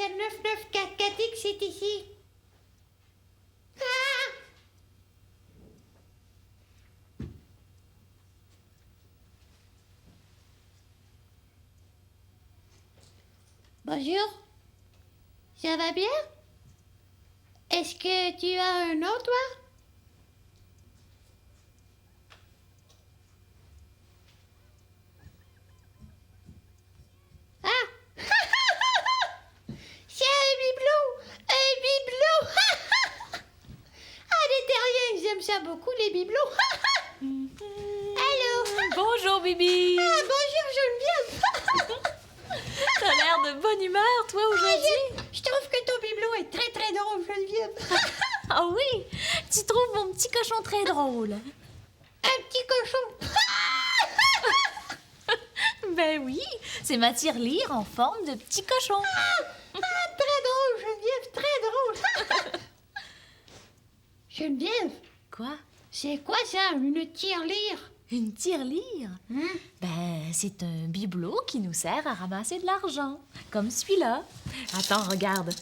Z9944X est ici. Ah! Bonjour. Ça va bien? Est-ce que tu as un nom, toi? Ah! C'est un bibelot! Un bibelot! Ah, les terriens, ils aiment ça beaucoup, les bibelots. Allô? Bonjour, Bibi. Ah, bonjour, Geneviève. T'as l'air de bonne humeur, toi, aujourd'hui. Je trouve que ton bibelot est très, très drôle, Geneviève. Ah oui? Tu trouves mon petit cochon très drôle? Un petit cochon. Ben oui, c'est ma tirelire en forme de petit cochon. Ah, très drôle, Geneviève, très drôle. Geneviève, Quoi? c'est quoi ça, une tirelire? Une tirelire? Ben, c'est un bibelot qui nous sert à ramasser de l'argent, comme celui-là. Attends, regarde.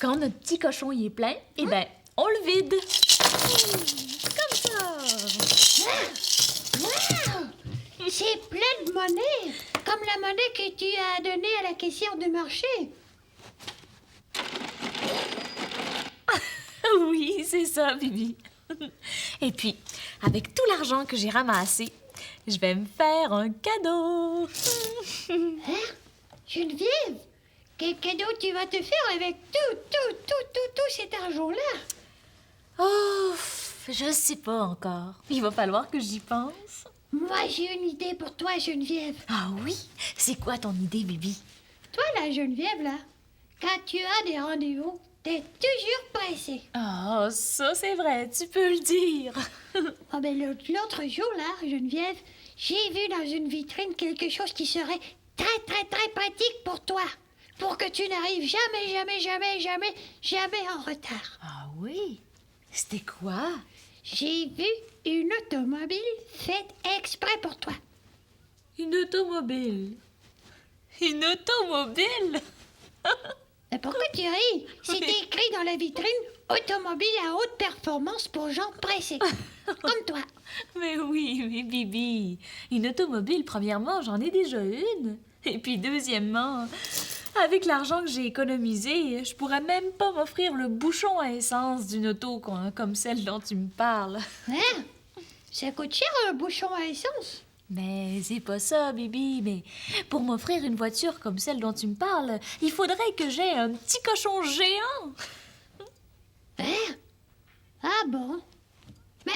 Quand notre petit cochon y est plein, eh ben, on le vide. Comme ça. Wow! C'est plein de monnaie, comme la monnaie que tu as donnée à la caissière du marché. Oui, c'est ça, Bibi. Et puis, avec tout l'argent que j'ai ramassé, je vais me faire un cadeau. Hein? Geneviève, quel cadeau tu vas te faire avec tout cet argent-là? Oh, je sais pas encore. Il va falloir que j'y pense. Moi, j'ai une idée pour toi, Geneviève. Ah oui? C'est quoi ton idée, Bibi? Toi, là, Geneviève, là, quand tu as des rendez-vous, t'es toujours pressée. Oh, ça c'est vrai, tu peux le dire. Oh, ben, l'autre jour, là, Geneviève, j'ai vu dans une vitrine quelque chose qui serait très pratique pour toi. Pour que tu n'arrives jamais en retard. Ah oui? C'était quoi? J'ai vu une automobile faite exprès pour toi. Une automobile. Une automobile? Mais pourquoi tu ris? C'était écrit dans la vitrine « Automobile à haute performance pour gens pressés ». Comme toi. Mais oui, mais Bibi, une automobile, premièrement, j'en ai déjà une. Et puis deuxièmement, avec l'argent que j'ai économisé, je pourrais même pas m'offrir le bouchon à essence d'une auto comme celle dont tu me parles. Hein? Ça coûte cher un bouchon à essence? Mais c'est pas ça, Bibi, mais pour m'offrir une voiture comme celle dont tu me parles, il faudrait que j'aie un petit cochon géant. Hein? Ah bon? Mais,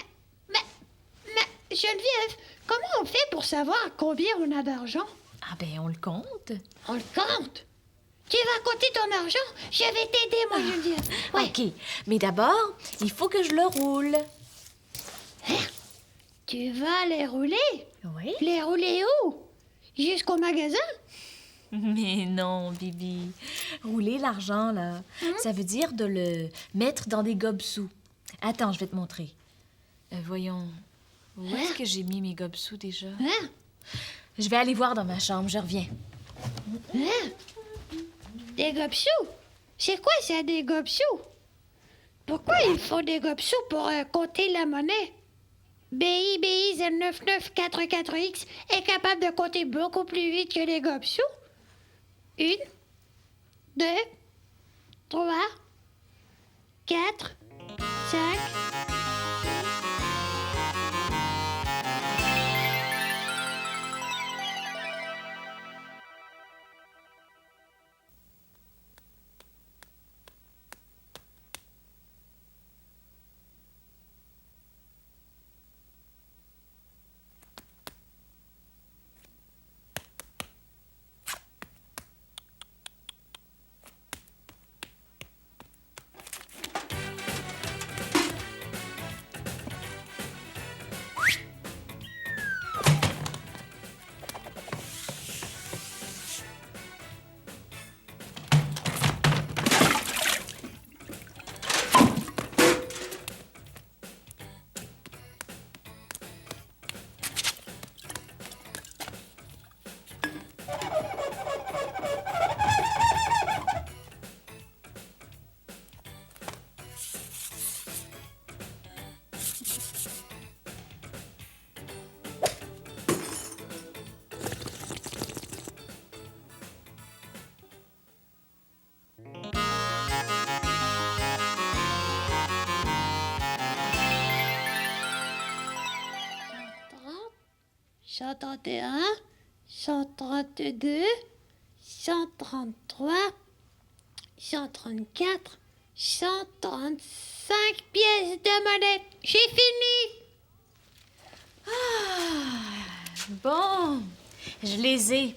Geneviève, comment on fait pour savoir combien on a d'argent? Ah ben, on le compte. On le compte. Tu vas compter ton argent? Je vais t'aider, moi, Geneviève. Ouais. Ok, mais d'abord, il faut que je le roule. Hein? Tu vas les rouler? Oui? Les rouler où? Jusqu'au magasin? Mais non, Bibi. Rouler l'argent, là, ça veut dire de le mettre dans des gobes-sous. Attends, je vais te montrer. Voyons, où est-ce que j'ai mis mes gobes-sous déjà? Hein? Je vais aller voir dans ma chambre, je reviens. Hein? Des gobes-sous? C'est quoi ça, des gobes-sous? Pourquoi ils font des gobes-sous pour compter la monnaie? BI Z9944X est capable de compter beaucoup plus vite que les gobes-sous. 1, 2, 3, 4, 5... 131, 132, 133, 134, 135 pièces de monnaie. J'ai fini. Bon, je les ai.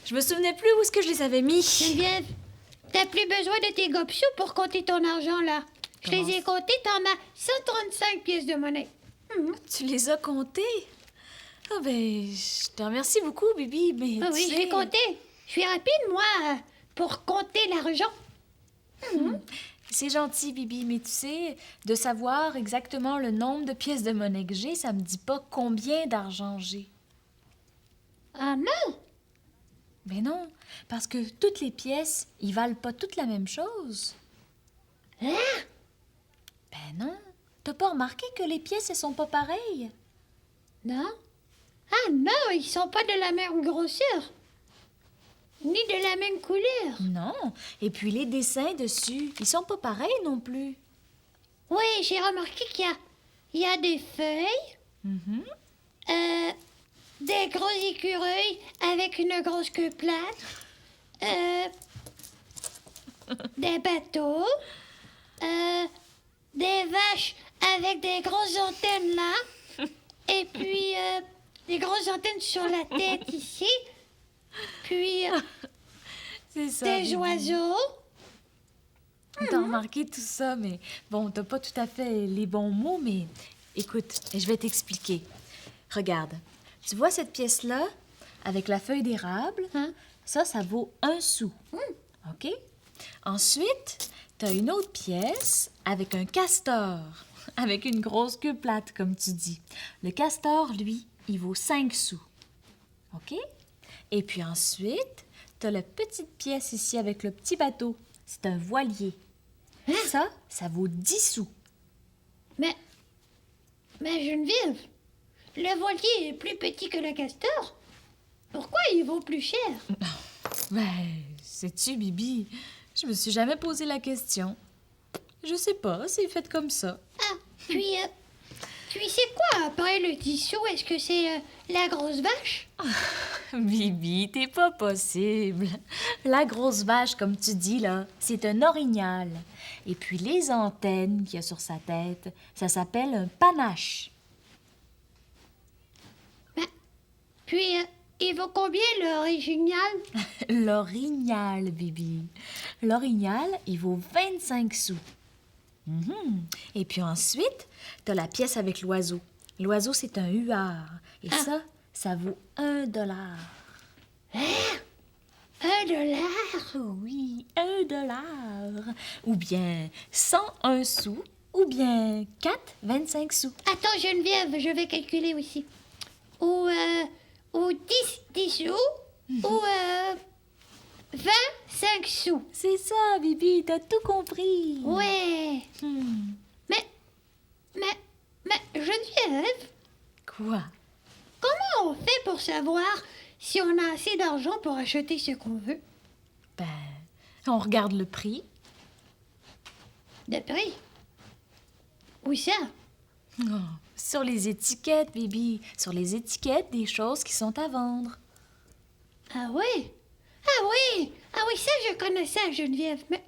Je me souvenais plus où est-ce que je les avais mis. Geneviève, t'as plus besoin de tes gobsous pour compter ton argent, là. Je Comment les ai comptés, t'en as 135 pièces de monnaie. Tu les as comptés? Ah ben, je te remercie beaucoup, Bibi, mais Ah tu oui, je sais, vais compter. Je suis rapide, moi, pour compter l'argent. c'est gentil, Bibi, mais tu sais, de savoir exactement le nombre de pièces de monnaie que j'ai, ça me dit pas combien d'argent j'ai. Ah non? Ben non, parce que toutes les pièces, ils valent pas toutes la même chose. Hein? Ben non. T'as pas remarqué que les pièces, elles sont pas pareilles? Non? Ah non, ils sont pas de la même grosseur. Ni de la même couleur. Non. Et puis les dessins dessus, ils sont pas pareils non plus. Oui, j'ai remarqué il y a des feuilles, Mhm. des gros écureuils avec une grosse queue plate, des bateaux, des vaches avec des grosses antennes là, et puis des grosses antennes sur la tête ici, puis C'est ça. des Bibi. oiseaux. T'as remarqué tout ça, mais bon, t'as pas tout à fait les bons mots, mais écoute, je vais t'expliquer. Regarde, tu vois cette pièce-là, avec la feuille d'érable, Hein? ça vaut 1 sou. OK? Ensuite, t'as une autre pièce avec un castor, avec une grosse queue plate, comme tu dis. Le castor, lui, il vaut 5 sous. OK? Et puis ensuite, t'as la petite pièce ici avec le petit bateau. C'est un voilier. Ça vaut 10 sous. Mais Geneviève, le voilier est plus petit que le castor. Pourquoi il vaut plus cher? Ben, sais-tu, Bibi, je me suis jamais posé la question. Je sais pas, c'est fait comme ça. Ah, puis c'est quoi après le tissu? Est-ce que c'est la grosse vache? Bibi, t'es pas possible. La grosse vache, comme tu dis, là, c'est un orignal. Et puis les antennes qu'il y a sur sa tête, ça s'appelle un panache. Puis il vaut combien l'original? L'orignal, Bibi. L'orignal, il vaut 25 sous. Mhm. Et puis ensuite, t'as la pièce avec l'oiseau. L'oiseau, c'est un huard. Et ça vaut 1 dollar. $1? Oui, 1 dollar. Ou bien 101 sous. Ou bien 25 sous. Attends Geneviève, je vais calculer aussi. Ou 10 sous, ou 25 sous. C'est ça, Bibi, t'as tout compris. Ouais. Hmm. Mais Geneviève, Quoi? comment on fait pour savoir si on a assez d'argent pour acheter ce qu'on veut? Ben, on regarde le prix. De prix? Où ça? Oh, sur les étiquettes, Bibi. Sur les étiquettes des choses qui sont à vendre. Ah oui? Ah oui! Ah oui, ça je connais ça, Geneviève. Mais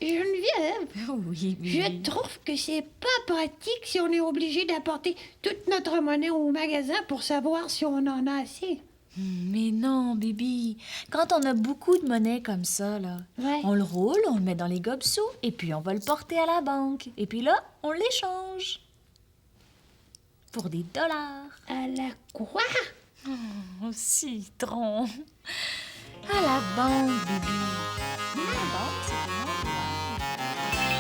Geneviève, Oui, Bibi. je trouve que c'est pas pratique si on est obligé d'apporter toute notre monnaie au magasin pour savoir si on en a assez. Mais non, Bibi. Quand on a beaucoup de monnaie comme ça, là, Ouais. on le roule, on le met dans les gobsous, et puis on va le porter à la banque. Et puis là, on l'échange. Pour des dollars. À la quoi? Oh, citron. À la banque, Bibi. La banque, c'est vraiment de l'argent.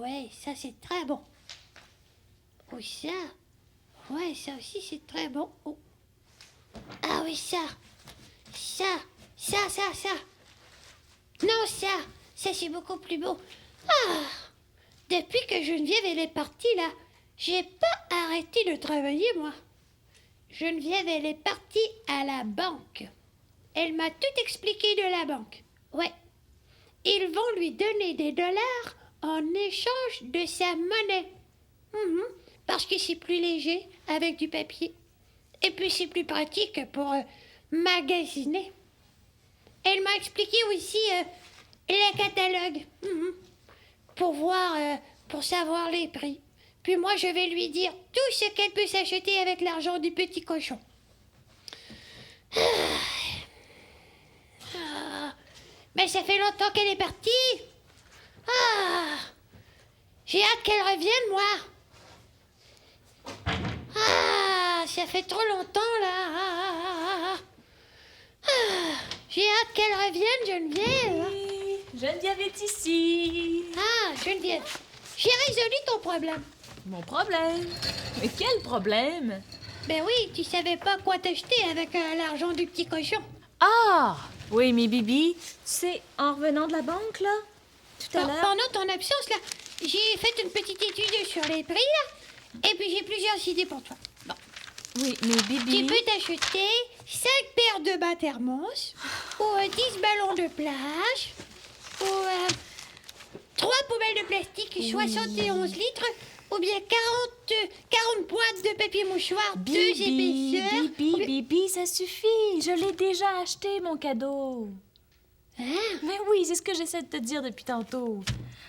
ouais, ça c'est très bon. Oh, ça. Ouais, ça aussi c'est très bon. Oh. Ah oui, ça. Ça. Non, ça c'est beaucoup plus beau. Ah, depuis que Geneviève elle est partie là, j'ai pas arrêté de travailler moi. Geneviève elle est partie à la banque. Elle m'a tout expliqué de la banque. Ouais. Ils vont lui donner des dollars en échange de sa monnaie. Parce que c'est plus léger avec du papier. Et puis c'est plus pratique pour magasiner. Elle m'a expliqué aussi les catalogues. Pour voir, pour savoir les prix. Puis moi je vais lui dire tout ce qu'elle peut s'acheter avec l'argent du petit cochon. Mais ça fait longtemps qu'elle est partie. Ah, j'ai hâte qu'elle revienne, moi. Ah, ça fait trop longtemps, là. J'ai hâte qu'elle revienne, Geneviève. Oui, Geneviève est ici. Ah, Geneviève, j'ai résolu ton problème. Mon problème? Mais quel problème? Ben oui, tu savais pas quoi t'acheter avec l'argent du petit cochon. Ah! Oui, mais Bibi, c'est en revenant de la banque, là, tout à l'heure. Pendant ton absence, là, j'ai fait une petite étude sur les prix, là. Et puis j'ai plusieurs idées pour toi. Bon. Oui, mais Bibi... Tu peux t'acheter 5 paires de bas thermos, ou 10 ballons de plage, ou 3 poubelles de plastique, 71 litres, ou bien 40 boîtes de papier mouchoir, 2 épaisseurs. Bibi, ça suffit. Je l'ai déjà acheté, mon cadeau. Hein? Mais oui, c'est ce que j'essaie de te dire depuis tantôt.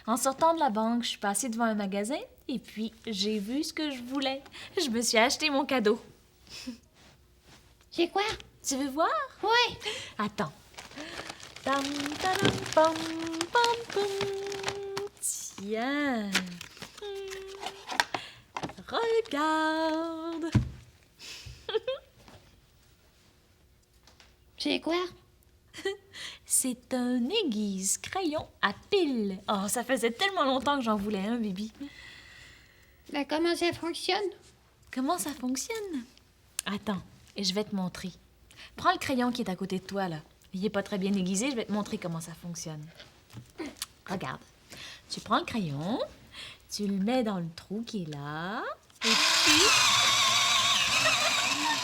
En sortant de la banque, je suis passée devant un magasin et puis j'ai vu ce que je voulais. Je me suis acheté mon cadeau. C'est quoi? Tu veux voir? Ouais. Attends. Tam, tadam, pam, pam, pam. Tiens. Regarde. C'est quoi? C'est un aiguise crayon à pile. Oh, ça faisait tellement longtemps que j'en voulais un, Bibi. Ben, comment ça fonctionne? Comment ça fonctionne? Attends, et je vais te montrer. Prends le crayon qui est à côté de toi, là. Il est pas très bien aiguisé, je vais te montrer comment ça fonctionne. Regarde. Tu prends le crayon, tu le mets dans le trou qui est là, et puis...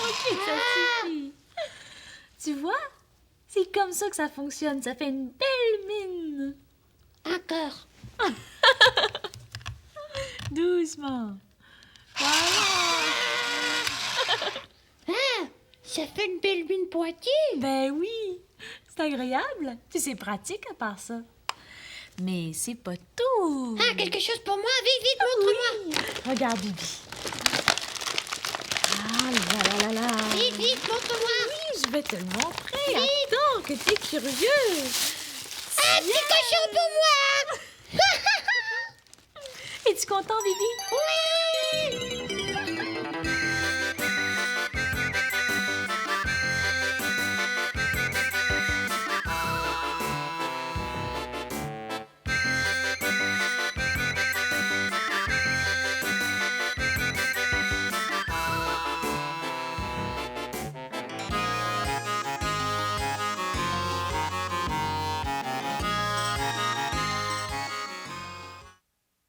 Ok, ça suffit. Tu vois? C'est comme ça que ça fonctionne. Ça fait une belle mine. Encore. Doucement. Voilà. Ah, ça fait une belle mine pointue. Ben oui, c'est agréable. Puis c'est pratique à part ça. Mais c'est pas tout. Ah, quelque chose pour moi. Vite, montre-moi. Oui. Regarde, Bibi. Ah là là là là. Vite, montre-moi. Oui, je vais te le montrer. Attends, que t'es curieux. Un petit cochon pour moi. Es-tu content, Bibi? Oui.